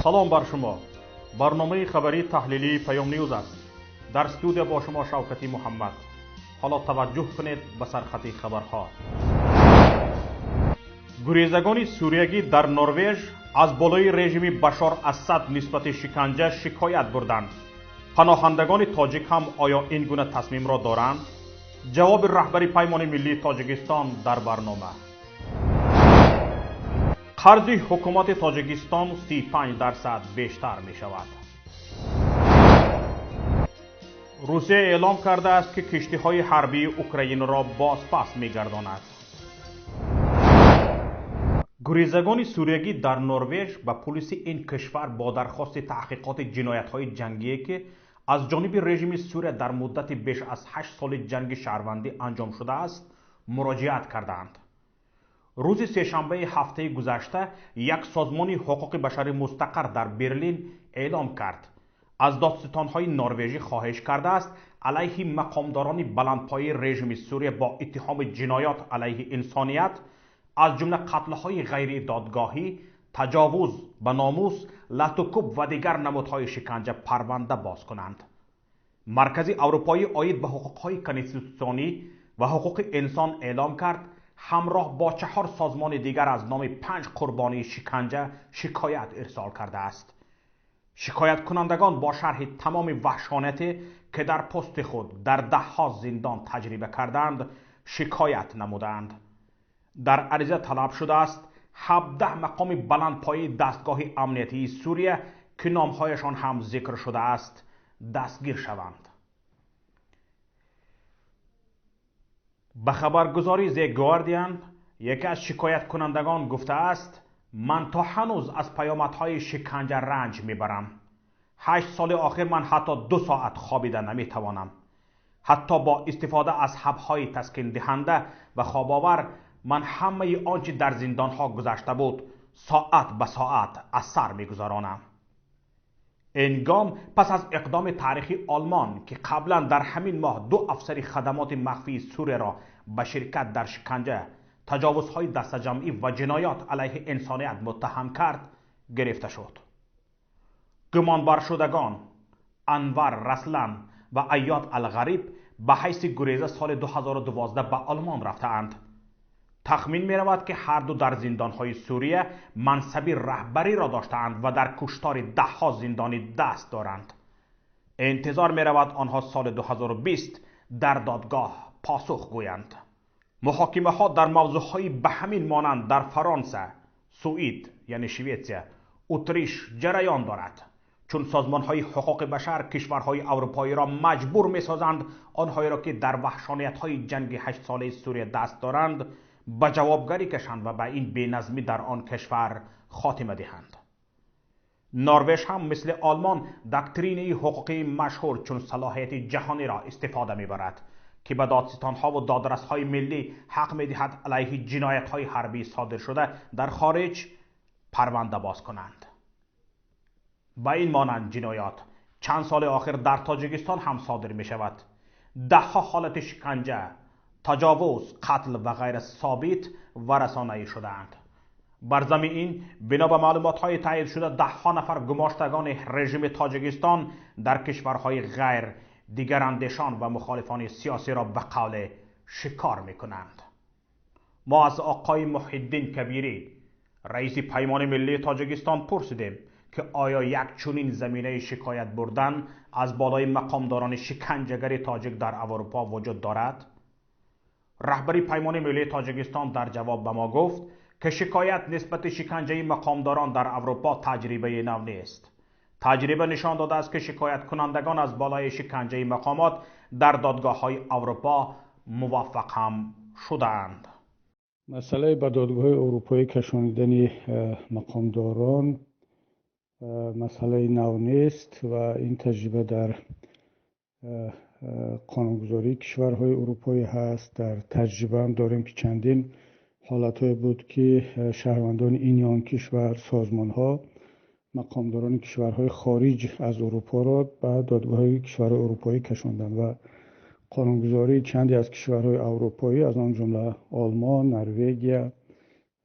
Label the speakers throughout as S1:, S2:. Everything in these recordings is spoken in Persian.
S1: سلام بر شما. برنامه خبری تحلیلی پیام نیوز است. در استودیو با شما شوکتی محمد. حالا توجه کنید به سرخط خبرها. گریزگان سوریگی در نروژ از بالای رژیم بشار اسد نسبت شکنجه شکایت بردند. پناهندگان تاجیک هم آیا این گونه تصمیم را دارند؟ جواب رهبری پیمان ملی تاجیکستان در برنامه. قرض حکومت تاجیکستان 35% بیشتر می شود. روسیه اعلام کرده است که کشتی های حربی اوکراین را باز پس می گرداند. گریزگان سوریگی در نروژ به پلیس این کشور با درخواست تحقیقات جنایت های جنگی که از جانب رژیم سوریه در مدت بیش از 8 سال جنگ شهروندی انجام شده است مراجعت کردند. روز سه‌شنبه هفته گذشته یک سازمان حقوق بشری مستقر در برلین اعلام کرد از دادستان‌های نروژی خواهش کرده است علیه مقامداران بلندپایه رژیم سوریه با اتهام جنایات علیه انسانیت از جمله قتل‌های غیر دادگاهی، تجاوز به ناموس، لطوکوب و دیگر نمودهای شکنجه پرونده باز کنند. مرکز اروپایی عاید به حقوق‌های کنستیتوسیونی و حقوق انسان اعلام کرد همراه با 4 سازمان دیگر از نام 5 قربانی شکنجه شکایت ارسال کرده است. شکایت کنندگان با شرح تمام وحشانیتی که در پست خود در 10 زندان تجربه کردند شکایت نمودند. در عریضه طلب شده است 17 مقام بلندپایه دستگاه امنیتی سوریه که نامهایشان هم ذکر شده است دستگیر شوند. به خبرگزاری The Guardian یکی از شکایت کنندگان گفته است من تا هنوز از پیامدهای شکنجه رنج میبرم. 8 سال آخر من حتی 2 ساعت خوابیده نمیتوانم. حتی با استفاده از حبهای تسکین دهنده و خواب‌آور من همه آنچه در زندانها گذشته بود ساعت به ساعت از سر میگذرانم. این گام پس از اقدام تاریخی آلمان که قبلا در همین ماه 2 افسر خدمات مخفی سوریه را به شرکت در شکنجه، تجاوزهای دسته‌جمعی و جنایات علیه انسانیت متهم کرد گرفته شد. گمانبر شدگان انور رسلان و ایاد الغریب به حیث گریزه سال 2012 به آلمان رفتند. تخمین می رود که هر دو در زندانهای سوریه منصبی رهبری را داشتند و در کشتار 10 زندانی دست دارند. انتظار می رود آنها سال 2020 در دادگاه پاسخ گویند. محاکمه ها در موضوعهای به همین مانند در فرانسه، سوئد یعنی شویتزیا، اتریش جریان دارد. چون سازمان های حقوق بشر کشورهای اروپایی را مجبور می سازند آنهایی را که در وحشانیت های جنگ 8 ساله سوریه دست دارند به جوابگری کشند و به این بی‌نظمی در آن کشور خاتمه دهند. نروژ هم مثل آلمان دکترین حقوقی مشهور چون صلاحیت جهانی را استفاده می‌برد که به دادستان‌ها و دادرس‌های ملی حق می‌دهد علیه جنایت‌های حربی صادر شده در خارج پرونده باز کنند. با این مانند جنایات چند سال آخر در تاجیکستان هم صادر می‌شود. 10 حالت شکنجه، تجاوز، قتل و غیره ثابت و رسانه‌ای شده‌اند. بر ضمن این بنا به معلومات‌های تایید شده 10 نفر گماشتگان رژیم تاجیکستان در کشورهای غیر دیگر اندیشان و مخالفان سیاسی را به قول شکار می‌کنند. ما از آقای محی الدین کبیری رئیس پیمان ملی تاجیکستان پرسیدیم که آیا یک چنین زمینه شکایت بردن از بالای مقامداران شکنجه‌گر تاجیک در اروپا وجود دارد؟ رهبری پیمان ملی تاجیکستان در جواب به ما گفت که شکایت نسبت شکنجه مقامداران در اروپا تجربه نو نیست. تجربه نشان داده است که شکایت کنندگان از بالای شکنجه مقامات در دادگاه‌های اروپا موفق هم شدند.
S2: مسئله به دادگاه اروپایی کشاندن مقامداران مسئله نو نیست و این تجربه در قانونگذاری کشورهای اروپایی هست. در تجربه هم داریم که چندین حالتهای بود که شهروندان این یا آن کشور، سازمانها، مقامداران کشورهای خارج از اروپا را به دادگاه کشورهای اروپایی کشاندند و قانونگذاری چندی از کشورهای اروپایی از آن جمله آلمان، نروژ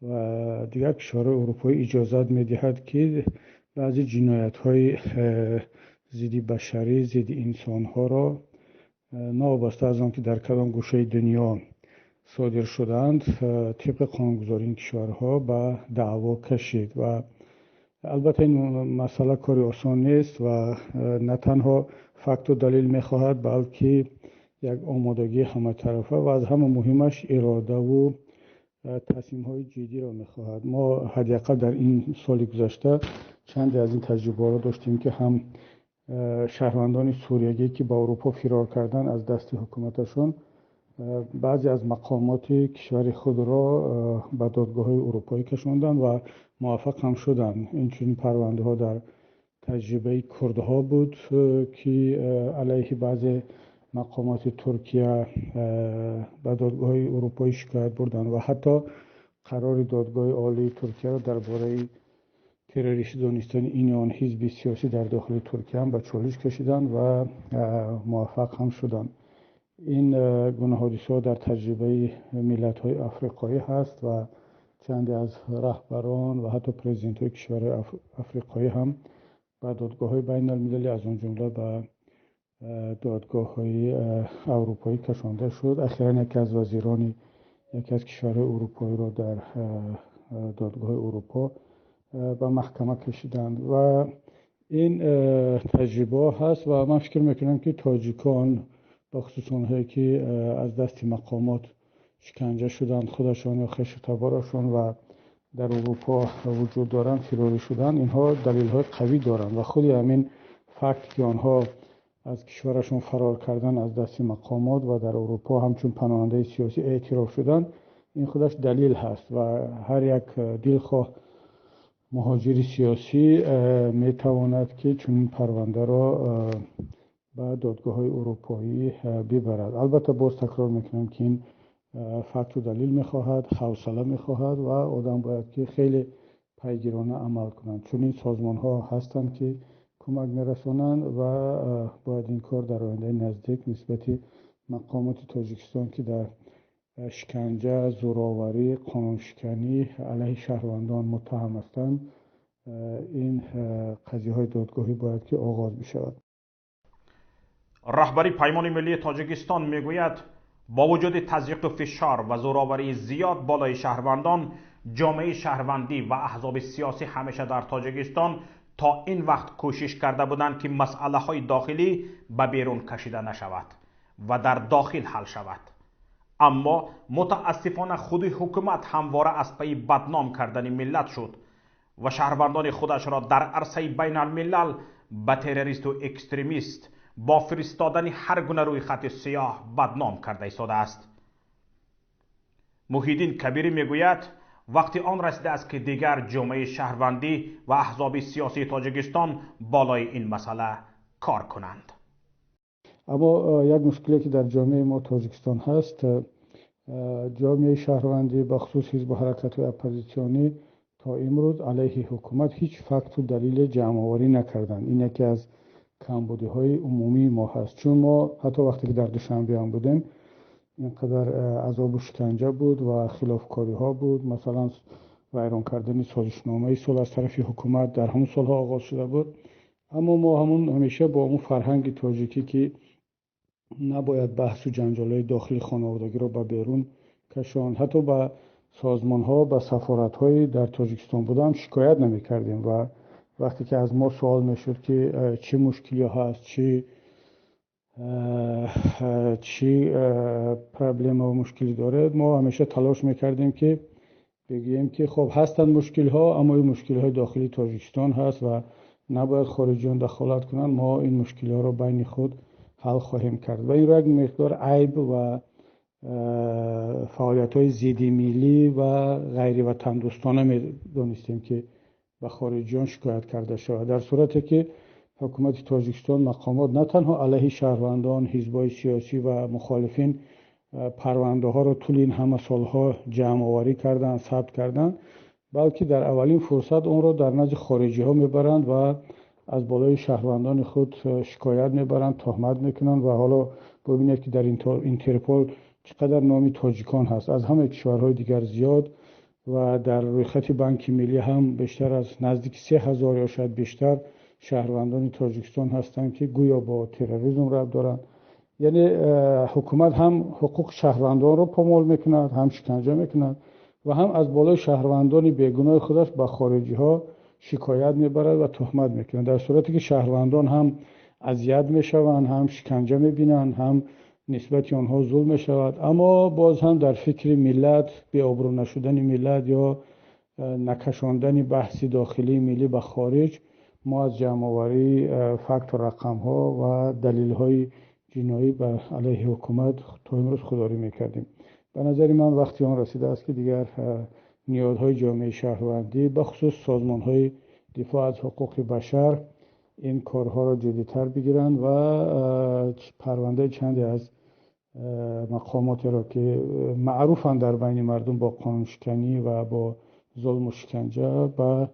S2: و دیگر کشورهای اروپایی اجازت می‌دهد که بعضی جنایت‌های ضد بشری، ضد انسان‌ها را نابسته از آن که در کدام گوشه دنیا صادر شدند طبق قانونگذاری این کشورها به دعوا کشید و البته این مسئله کاری آسان نیست و نه تنها فکت و دلیل می‌خواهد بلکه یک آمادگی همه طرفه و از همه مهمش اراده و تصمیم‌های جدی را می‌خواهد. ما حداقل در این سال گذشته چند از این تجربه را داشتیم که هم شهروندان سوریایی که به اروپا فرار کردند از دست حکومتشون بعضی از مقامات کشور خود را به دادگاه‌های اروپایی کشاندند و موفق هم شدند. این چنین پرونده‌ها در تجربه کردها بود که علیه بعضی مقامات ترکیه به دادگاه‌های اروپایی شکایت بردند و حتی قرار دادگاه عالی ترکیه را درباره تروریستی دانستن این آن حزب سیاسی در داخل ترکیه هم به چالش کشیدند و موفق هم شدند. این گونه حادثه در تجربه ملت‌های آفریقایی هست و چند از رهبران و حتی پرزیدنت‌های کشورهای آفریقایی هم به دادگاه‌های بین المللی از آن جمله به دادگاه‌های اروپایی کشانده شد. اخیراً یکی از وزیران یکی از کشورهای اروپایی را در دادگاه اروپا به محکمه کشیدند و این تجربه هست و من فکر میکنم که تاجیکان بخصوص اونهایی که از دست مقامات شکنجه شدند خودشان یا خش تبارشان و در اروپا وجود دارند فراری شدند، اینها دلیل های قوی دارند و خود همین فکت که آنها از کشورشون فرار کردن از دست مقامات و در اروپا همچون پناهنده سیاسی اعتراف شدن این خودش دلیل هست و هر یک دلخواه مهاجر سیاسی میتواند که چنین پرونده را به دادگاه‌های اروپایی ببرد. البته باز تکرار میکنم که این فکت و دلیل میخواهد، حوصله میخواهد و آدم باید که خیلی پیگیرانه عمل کنند، چون این سازمان ها هستند که کمک میرسانند و باید این کار در آینده نزدیک نسبت مقامات تاجیکستان که در شکنجه، زورآوری، قانون شکنی علیه شهروندان متهم هستند این قضیه های دادگاهی باید که آغاز بشود.
S1: رهبری پیمان ملی تاجیکستان میگوید با وجود تضییق و فشار و زورآوری زیاد بالای شهروندان، جامعه شهروندی و احزاب سیاسی همیشه در تاجیکستان تا این وقت کوشش کرده بودند که مسئله های داخلی به بیرون کشیده نشود و در داخل حل شود. اما متاسفانه خود حکومت همواره از پی بدنام کردن ملت شد و شهروندان خودش را در عرصه بین الملل به تروریست و اکستریمیست با فرستادن هر گونه روی خط سیاه بدنام کرده ایستاده است. محیدین کبیری میگوید وقتی آن رسیده است که دیگر جامعه شهروندی و احزاب سیاسی تاجیکستان بالای این مسئله کار کنند.
S2: اما یک مشکلی که در جامعه ما تاجیکستان هست، جامعه شهروندی بخصوص حزب حرکت اپوزیسیونی تا امروز علیه حکومت هیچ فکت و دلیل جمع‌آوری نکردند. این یکی از کمبودی‌های عمومی ما هست، چون ما حتی وقتی که در دوشنبه هم بودیم اینقدر عذاب و شکنجه بود و خلافکاری ها بود، مثلا ویران کردن سازشنامه صلح از طرف حکومت در همون سالها آغاز شده بود. اما ما همیشه با اون فرهنگ تاجیکی که نباید بحث و جنجال‌های داخلی خانوادگی را به بیرون کشاند، حتی به سازمان‌ها و سفارت‌های در تاجیکستان بودم شکایت نمی‌کردیم و وقتی که از ما سوال می‌شد که چه مشکلی هست، چی پرابلم و مشکلی داره، ما همیشه تلاش می‌کردیم که بگیم که خب هستن مشکل‌ها، اما این مشکل‌های داخلی تاجیکستان هست و نباید خارجیان دخالت کنن، ما این مشکل‌ها رو بین خود حل خواهیم کرد. و این را یک مقدار عیب و فعالیت‌های ضد ملی و غیر وطن دوستانه می‌دانستیم که به خارجیان شکایت کرده شود، در صورتی که حکومت تاجیکستان مقامات نه تنها علیه شهروندان، حزب‌های سیاسی و مخالفین پرونده ها رو طول این همه سالها جمع آوری کردن، ثبت کردن، بلکه در اولین فرصت اون رو در نزد خارجی ها میبرند و از بالای شهروندان خود شکایت میبرند، تهمت میکنن و حالا ببینید که در اینترپول چقدر نامی تاجیکان هست، از همه کشورهای دیگر زیاد و در رویخط بانک ملی هم بیشتر از نزدیک 3000 یا شاید بیشتر شهروندان تاجیکستان هستند که گویا با تروریسم ربط دارند. یعنی حکومت هم حقوق شهروندان رو پامال میکند، هم شکنجه میکند و هم از بالای شهروندان بیگناه خودش به خارجی ها شکایت میبرد و تهمت میکند، در صورتی که شهروندان هم اذیت میشوند، هم شکنجه میبینند، هم نسبت آنها ظلم میشود. اما باز هم در فکر ملت، به آبرو نشدن ملت یا نکشاندن بحث داخلی ملی به خارج، ما از جمع‌آوری فکت و رقم ها و دلیل های جنایی بر علیه حکومت تا امروز خودداری میکردیم. به نظر من وقتی آن رسیده است که دیگر نیازهای جامعه شهروندی به خصوص سازمان‌های دفاع از حقوق بشر این کارها را جدی‌تر بگیرند و پرونده چندی از مقاماتی را که معروفند در بین مردم با قانون شکنی و با ظلم و شکنجه به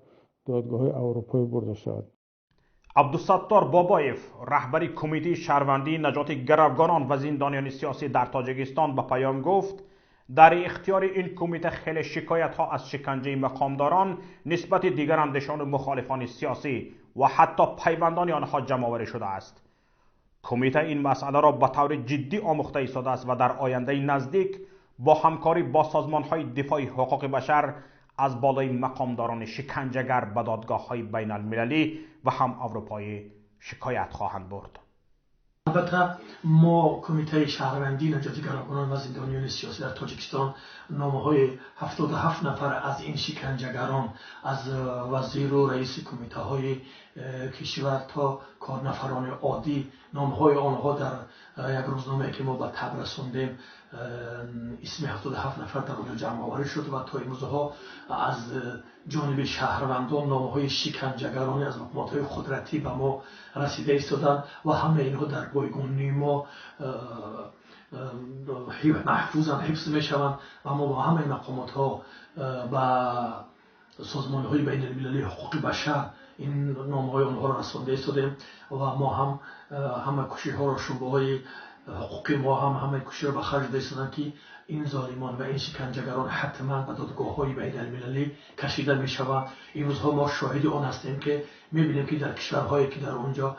S2: دادگاه‌های اروپایی برده شود.
S1: عبدالستار بابایف، رهبری کمیته شهروندی نجات گروگانان و زندانیان سیاسی در تاجیکستان به پیام گفت در اختیار این کمیته خیلی شکایت ها از شکنجه مقامداران نسبت دیگر اندیشان و مخالفان سیاسی و حتی پیوندان آنها جمع‌آوری شده است. کمیته این مسئله را به طور جدی آموخته ایستاده است و در آینده نزدیک با همکاری با سازمان‌های دفاع حقوق بشر از بالای مقامداران شکنجهگر به دادگاه‌های بین المللی و هم اروپایی شکایت خواهند برد.
S3: البته ما کمیته شهروندی نجات گروگانان و زندانیان سیاسی در تاجیکستان نامه‌های 77 نفر از این شکنجهگران، از وزیر و رئیس کمیته های کشور تا کارنفران عادی، نامه‌های آنها در یک روزنامه که ما به تب رساندیم اسم 77 نفر در آنجا جمع آوری شد و تا امروزها از جانب شهروندان نامه‌های شکنجهگرانی از مقامات قدرتی به ما رسیده ایستادند و همه اینها در بایگانی ما محفوظاً حفظ میشوند و ما با همه مقامات ها و سازمان‌های بین المللی حقوق بشر این نامه‌های آنها را رسانده ایستادیم و ما هم همه کوشش‌ها را شعبه‌های حقوقی ما هم همه کوشش را به خرج داده ایستادند که این ظالمان و این شکنجهگران حتما به دادگاه‌های بین المللی کشیده می‌شوند. این روزها ما شاهد آن هستیم که می‌بینیم که در کشورهایی که در اونجا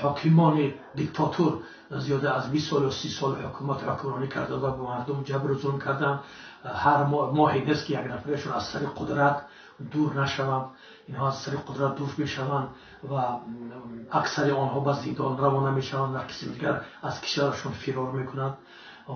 S3: حاکمان دیکتاتور زیاده از 20 سال و 30 سال حکمرانی کرده و به مردم جبر و ظلم کردن، هر ماهی نیست که یک نفرشون از سر قدرت دور نشوند. اینها از سر قدرت دور میشوند و اکثر آنها به زندان روانه میشوند و کسی دیگر از کشورشون فرار میکنند و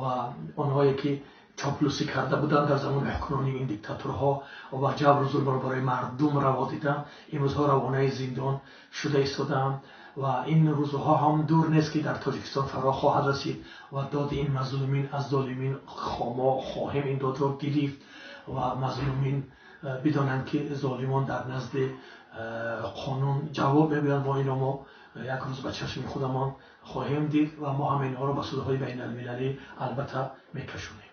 S3: آنهایی که چاپلوسی کرده بودند در زمان حکمرانی این دیکتاتورها و جبر و ظلم را برای مردم روا دیدند، این روزها روانه زندان شده ایستادند و این روزها هم دور نیست که در تاجیکستان فرا خواهد رسید و داد این مظلومین از ظالمین ما خواهیم این داد را گرفت و مظلومین بدانند که ظالمان در نزد قانون جواب می‌دهند. ما اینا ما یک روز به چشم خودمان خواهیم دید و ما هم اینها را به سودهای بین المللی البته میکشونیم.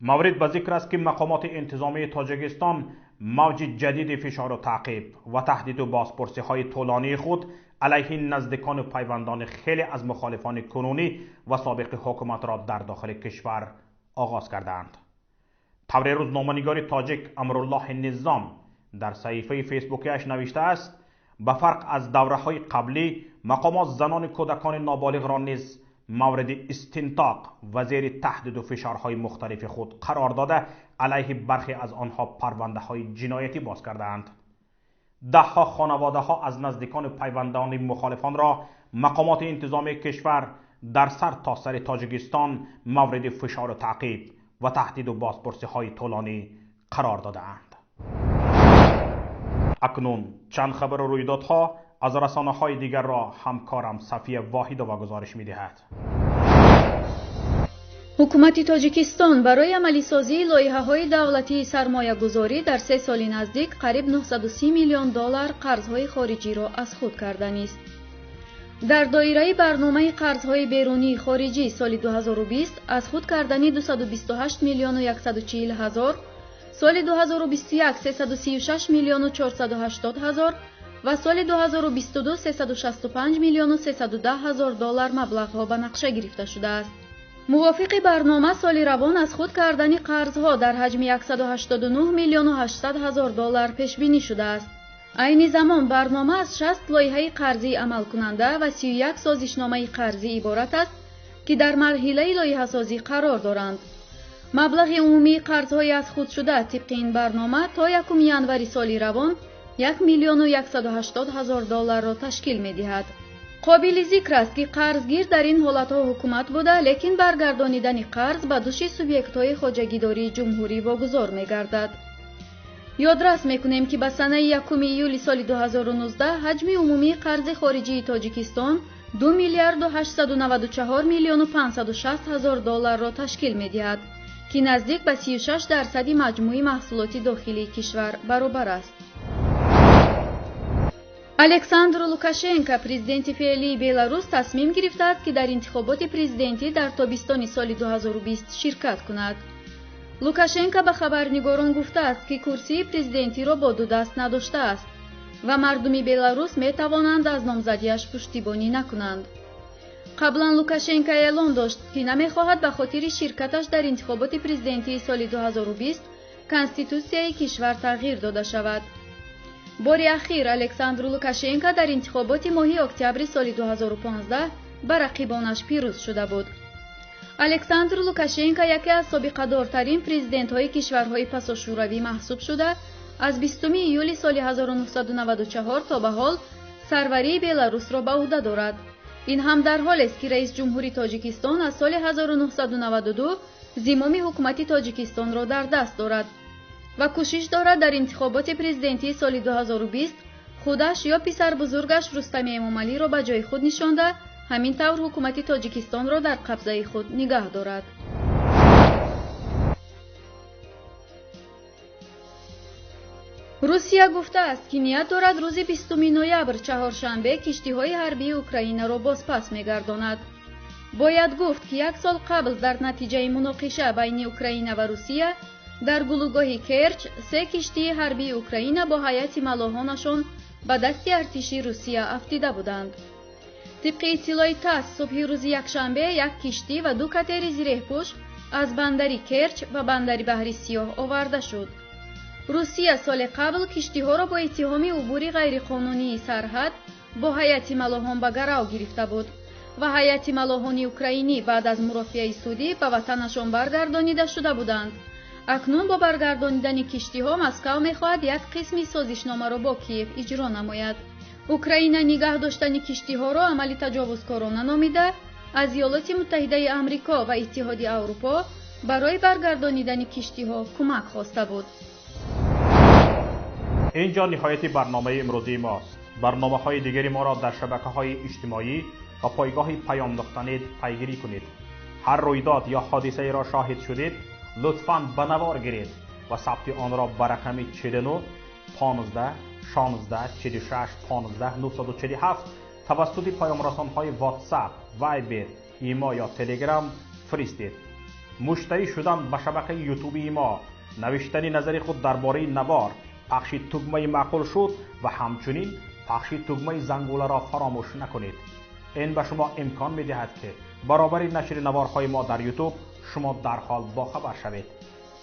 S1: مورد به ذکر است که مقامات انتظامی تاجیکستان موج جدید فشار و تعقیب و تهدید و بازپرسی های طولانی خود علیه نزدیکان و پیوندان خیلی از مخالفان کنونی و سابق حکومت را در داخل کشور آغاز کردند. طور روزنامه‌نگار تاجیک امرالله نظام در صحیفه فیسبوکیش نوشته است به فرق از دوره‌های قبلی مقامات زنان کودکان نابالغ را نیز مورد استنطاق و زیر تهدید و فشارهای مختلف خود قرار داده علیه برخی از آنها پرونده‌های جنایتی باز کردند. ده‌ها خانواده‌ها از نزدیکان پیوندان مخالفان را مقامات انتظامی کشور در سر تا سر تاجیکستان مورد فشار و تعقیب و تهدید و بازپرسی‌های طولانی قرار داده‌اند. اکنون چند خبر و رویدادها از رسانه‌های دیگر را همکارم صفیه واحد و گزارش می‌دهد.
S4: حکومت تاجیکستان برای عملی سازی لایحه‌های دولتی سرمایه‌گذاری در 3 سال نزدیک قریب 930 میلیون دلار قرض‌های خارجی را از خود کرده است. در دایره برنامه قرض‌های بیرونی خارجی سال 2020 از خود کردنی 228 میلیون و 140 هزار، سال 2021 336 میلیون و 480 هزار و سال 2022 365 میلیون و 310 هزار دلار مبلغ‌ها به نقشه گرفته شده است. موافق برنامه سال روان از خود کردن قرضها در حجم 189 میلیون و 800 هزار دلار پیش بینی شده است. عین زمان برنامه از 60 لایحه قرضی عمل کننده و 31 سازشنامه قرضی عبارت است که در مرحله لایحه سازی قرار دارند. مبلغ عمومی قرضهای از خود شده طبق این برنامه تا 1 ینوری سال روان 1 میلیون و 180 هزار دلار را تشکیل می دهد. قابل ذکر است که قرضگیر در این حالتها حکومت بوده، لیکن برگردانیدن قرض به دوش سوبیکت‌های خواجگیداری جمهوری واگذار می گردد. یادرس میکنیم که به سنه 1 ایولی سال 2019 حجم عمومی قرض خارجی تاجیکستان 2 میلیارد و 894 میلیون و 560 هزار دلار را تشکیل می دهد که نزدیک به 36% مجموعی محصولات داخلی کشور برابر است. الکساندر لوکاشنکو پرزیدنت فعلی بلاروس تصمیم گرفته است که در انتخابات پرزیدنتی در تابستان سال 2020 شرکت کند. لوکاشنکو به خبرنگاران گفته است که کرسی پرزیدنتی را با دو دست نداشته است و مردم بلاروس می توانند از نامزدیش پشتیبانی نکنند. قبلا لوکاشنکو اعلام داشت که نمیخواهد به خاطر شرکتش در انتخابات پرزیدنتی سال 2020 کنستیتوسیای کشور تغییر داده شود. بار اخیر الکساندر لوکاشنکو در انتخابات ماه اکتبر سال 2015 بر رقیبانش پیروز شده بود. الکساندر لوکاشنکو یکی از سابقه‌دارترین پرزیدنت‌های کشورهای پساشوروی محسوب شده از 20 ایولی سال 1994 تا به حال سروری بلاروس را به عهده دارد. این هم در حالی است که رئیس جمهوری تاجیکستان از سال 1992 زمام حکومت تاجیکستان را در دست دارد و کوشش دارد در انتخابات پرزیدنتی سال 2020 خودش یا پسر بزرگش رستم امامعلی را به جای خود نشانده، همین طور حکومت تاجیکستان را در قبضه خود نگه دارد. روسیه گفته است که نیت دارد روز 20 نوامبر چهارشنبه کشتی‌های حربی اوکراین را بازپس می‌گرداند. باید گفت که 1 سال قبل در نتیجه مناقشه بین اوکراین و روسیه در گلوگاه کرچ 3 کشتی حربی اوکراین با هیئت ملاحانشان به دست ارتش روسیه افتیده بودند. طبق اطلاع تاس صبح روز یکشنبه 1 کشتی و 2 کاتر زیره‌پوش از بندر کرچ و بندر بحر سیاه آورده شد. روسیه سال قبل کشتی‌ها را با اتهام عبور غیرقانونی سرحد با هیئت ملاحان به گرو گرفته بود و هیئت ملاحان اوکراینی بعد از مرافعه سعودی به وطنشان برگردانیده شده بودند. اکنون با برگردانیدن کشتی‌ها مسکو می‌خواهد یک قسم سازشنامه را با کیف اجرا نماید. اوکراین نگاه داشتن کشتی‌ها را عملی تجاوزکارانه نامیده از ایالات متحده آمریکا و اتحاد اروپا برای برگردانیدن کشتی‌ها کمک خواسته بود.
S1: اینجا نهایت برنامه امروزی ماست. برنامه‌های دیگری ما را در شبکه‌های اجتماعی و پایگاه پیام نقطه نت پیگیری کنید. هر رویداد یا حادثه را شاهد شدید لطفاً به نوار گیرید و ثبت آن را به رقم 49 15 16 46 15 947 توسط پیام رسان‌های واتساپ، وایبر، ایما یا تلگرام فرستید. مشتری شدن به شبکه یوتیوب ما، نوشتن نظر خود درباره نوار، پخش تگمه معقول شد و همچنین پخش تگمه زنگوله را فراموش نکنید. این به شما امکان می‌دهد که برابر نشر نوارهای ما در یوتیوب شما در حال باخبر شوید.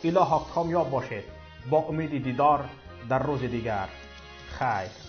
S1: الها کامیاب باشید. با امید دیدار در روز دیگر. خیر.